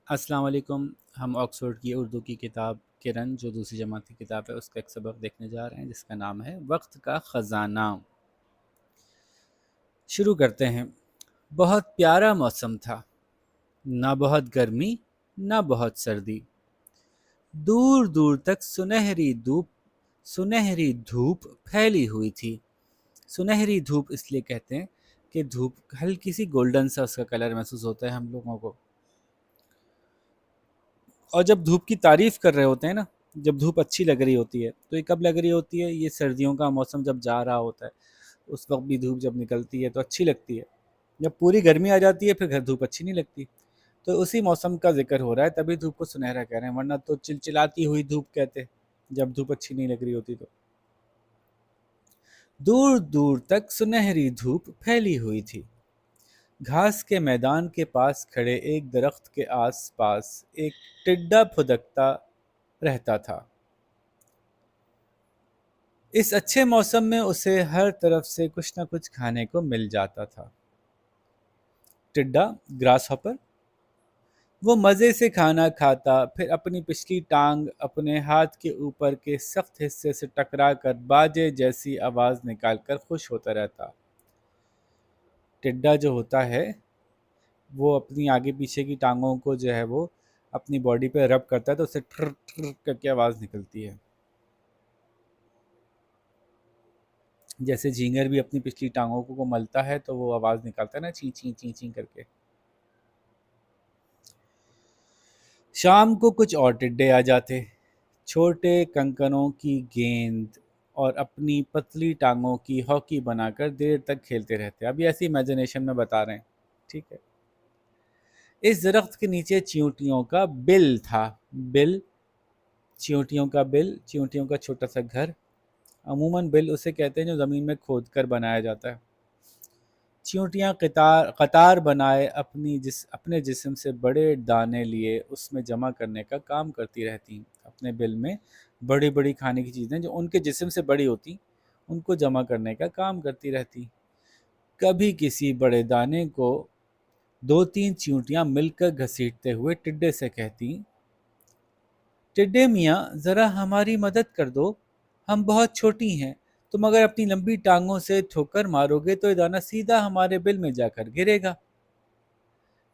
السلام علیکم۔ ہم آکسفورڈ کی اردو کی کتاب کرن جو دوسری جماعت کی کتاب ہے اس کا ایک سبق دیکھنے جا رہے ہیں جس کا نام ہے وقت کا خزانہ۔ شروع کرتے ہیں۔ بہت پیارا موسم تھا، نہ بہت گرمی نہ بہت سردی، دور دور تک سنہری دھوپ پھیلی ہوئی تھی۔ سنہری دھوپ اس لیے کہتے ہیں کہ دھوپ ہلکی سی گولڈن سا اس کا کلر محسوس ہوتا ہے ہم لوگوں کو، اور جب دھوپ کی تعریف کر رہے ہوتے ہیں نا، جب دھوپ اچھی لگ رہی ہوتی ہے تو یہ کب لگ رہی ہوتی ہے؟ یہ سردیوں کا موسم جب جا رہا ہوتا ہے اس وقت بھی دھوپ جب نکلتی ہے تو اچھی لگتی ہے، جب پوری گرمی آ جاتی ہے پھر گھر دھوپ اچھی نہیں لگتی، تو اسی موسم کا ذکر ہو رہا ہے، تبھی دھوپ کو سنہرا کہہ رہے ہیں، ورنہ تو چلچلاتی ہوئی دھوپ کہتے جب دھوپ اچھی نہیں لگ رہی ہوتی تو۔ دور دور تک سنہری دھوپ پھیلی ہوئی تھی۔ گھاس کے میدان کے پاس کھڑے ایک درخت کے آس پاس ایک ٹڈا پھدکتا رہتا تھا۔ اس اچھے موسم میں اسے ہر طرف سے کچھ نہ کچھ کھانے کو مل جاتا تھا۔ ٹڈا، گراس ہاپر، وہ مزے سے کھانا کھاتا، پھر اپنی پچھلی ٹانگ اپنے ہاتھ کے اوپر کے سخت حصے سے ٹکرا کر باجے جیسی آواز نکال کر خوش ہوتا رہتا۔ ٹڈا جو ہوتا ہے وہ اپنی آگے پیچھے کی ٹانگوں کو جو ہے وہ اپنی باڈی پہ رب کرتا ہے تو اسے ٹھر ٹھر کر کے آواز نکلتی ہے، جیسے جھینگر بھی اپنی پچھلی ٹانگوں کو ملتا ہے تو وہ آواز نکالتا ہے نا، چیں چیں چیں چیں کر کے۔ شام کو کچھ اور ٹڈے آ جاتے، چھوٹے کنکنوں کی گیند اور اپنی پتلی ٹانگوں کی ہاکی بنا کر دیر تک کھیلتے رہتے۔ ابھی ایسی امیجنیشن میں بتا رہے ہیں، ٹھیک ہے۔ اس درخت کے نیچے چیونٹیوں کا بل تھا۔ بل، چیونٹیوں کا بل، چیونٹیوں کا چھوٹا سا گھر، عموماً بل اسے کہتے ہیں جو زمین میں کھود کر بنایا جاتا ہے۔ چیونٹیاں قطار بنائے اپنے جسم سے بڑے دانے لیے اس میں جمع کرنے کا کام کرتی رہتی، اپنے بل میں بڑی بڑی کھانے کی چیزیں جو ان کے جسم سے بڑی ہوتی ان کو جمع کرنے کا کام کرتی رہتی۔ کبھی کسی بڑے دانے کو دو تین چیونٹیاں مل کر گھسیٹتے ہوئے ٹڈے سے کہتی، ٹڈے میاں ذرا ہماری مدد کر دو، ہم بہت چھوٹی ہیں، تم اگر اپنی لمبی ٹانگوں سے ٹھوکر مارو گے تو یہ دانہ سیدھا ہمارے بل میں جا کر گرے گا۔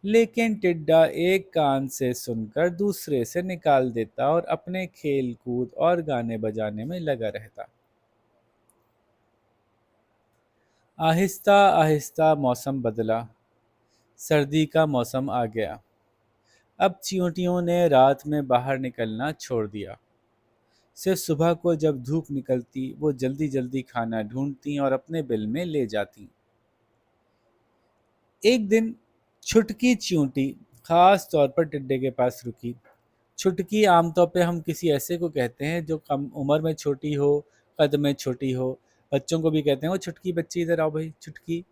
لیکن ٹڈا ایک کان سے سن کر دوسرے سے نکال دیتا اور اپنے کھیل کود اور گانے بجانے میں لگا رہتا۔ آہستہ آہستہ موسم بدلا، سردی کا موسم آ گیا۔ اب چیونٹیوں نے رات میں باہر نکلنا چھوڑ دیا، صرف صبح کو جب دھوپ نکلتی وہ جلدی جلدی کھانا ڈھونڈتی اور اپنے بل میں لے جاتی۔ ایک دن چھٹکی چیونٹی خاص طور پر ٹڈے کے پاس رکی۔ چھٹکی عام طور پہ ہم کسی ایسے کو کہتے ہیں جو کم عمر میں چھوٹی ہو، قد میں چھوٹی ہو، بچوں کو بھی کہتے ہیں وہ چھٹکی بچی ادھر آؤ بھائی چھٹکی۔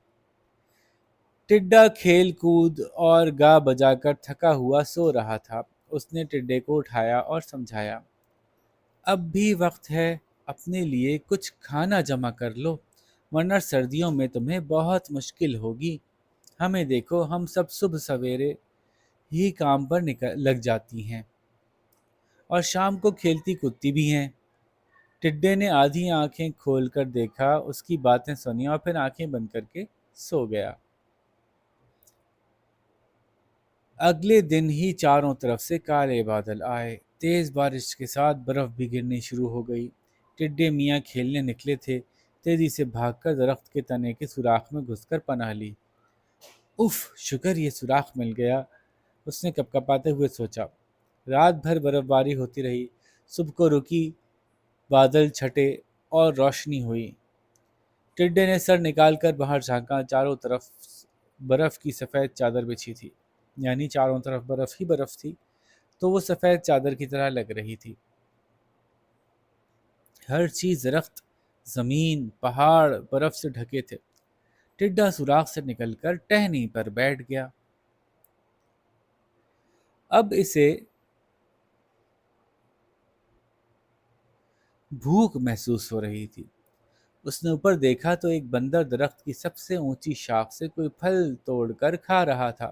ٹڈا کھیل کود اور گا بجا کر تھکا ہوا سو رہا تھا۔ اس نے ٹڈے کو اٹھایا اور سمجھایا، اب بھی وقت ہے، اپنے لیے کچھ کھانا جمع کر لو، ورنہ سردیوں میں تمہیں بہت مشکل ہوگی۔ ہمیں دیکھو، ہم سب صبح سویرے ہی کام پر لگ جاتی ہیں اور شام کو کھیلتی کودتی بھی ہیں۔ ٹڈے نے آدھی آنکھیں کھول کر دیکھا، اس کی باتیں سنی اور پھر آنکھیں بند کر کے سو گیا۔ اگلے دن ہی چاروں طرف سے کالے بادل آئے، تیز بارش کے ساتھ برف بھی گرنی شروع ہو گئی۔ ٹڈے میاں کھیلنے نکلے تھے، تیزی سے بھاگ کر درخت کے تنے کے سوراخ میں گھس کر پناہ لی۔ اف، شکر یہ سوراخ مل گیا، اس نے کپکپاتے ہوئے سوچا۔ رات بھر برف باری ہوتی رہی، صبح کو رکی، بادل چھٹے اور روشنی ہوئی۔ ٹڈے نے سر نکال کر باہر جھانکا، چاروں طرف برف کی سفید چادر بچھی تھی، یعنی چاروں طرف برف ہی برف تھی تو وہ سفید چادر کی طرح لگ رہی تھی۔ ہر چیز، درخت، زمین، پہاڑ برف سے ڈھکے تھے۔ ٹڈا سوراخ سے نکل کر ٹہنی پر بیٹھ گیا۔ اب اسے بھوک محسوس ہو رہی تھی۔ اس نے اوپر دیکھا تو ایک بندر درخت کی سب سے اونچی شاخ سے کوئی پھل توڑ کر کھا رہا تھا۔